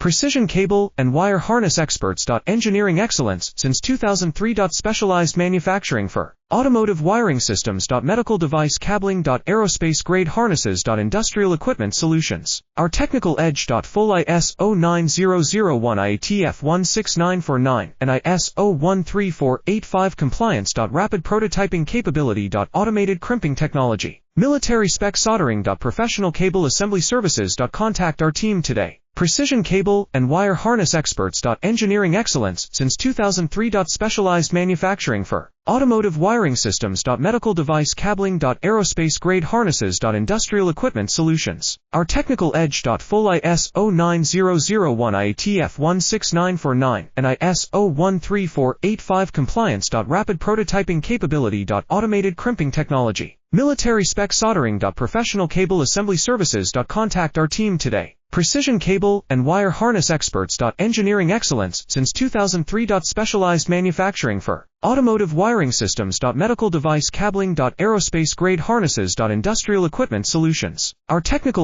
Precision cable and wire harness experts. Engineering excellence since 2003. Specialized manufacturing for automotive wiring systems. Medical device cabling. Aerospace grade harnesses. Industrial equipment solutions. Our technical edge. Full ISO 9001 IATF 16949 and ISO 13485 compliance. Rapid prototyping capability. Automated crimping technology. Military spec soldering. Professional cable assembly services. Contact our team today. Precision cable and wire harness experts. Engineering excellence since 2003. Specialized manufacturing for automotive wiring systems. Medical device cabling. Aerospace grade harnesses. Industrial equipment solutions. Our technical edge. Full ISO 9001 IATF 16949 and ISO 13485 compliance. Rapid prototyping capability. Automated crimping technology. Military spec soldering. Professional cable assembly services. Contact our team today. Precision cable and wire harness experts. Engineering excellence since 2003. Specialized manufacturing for automotive wiring systems. Medical device cabling. Aerospace grade harnesses. Industrial equipment solutions. Our technical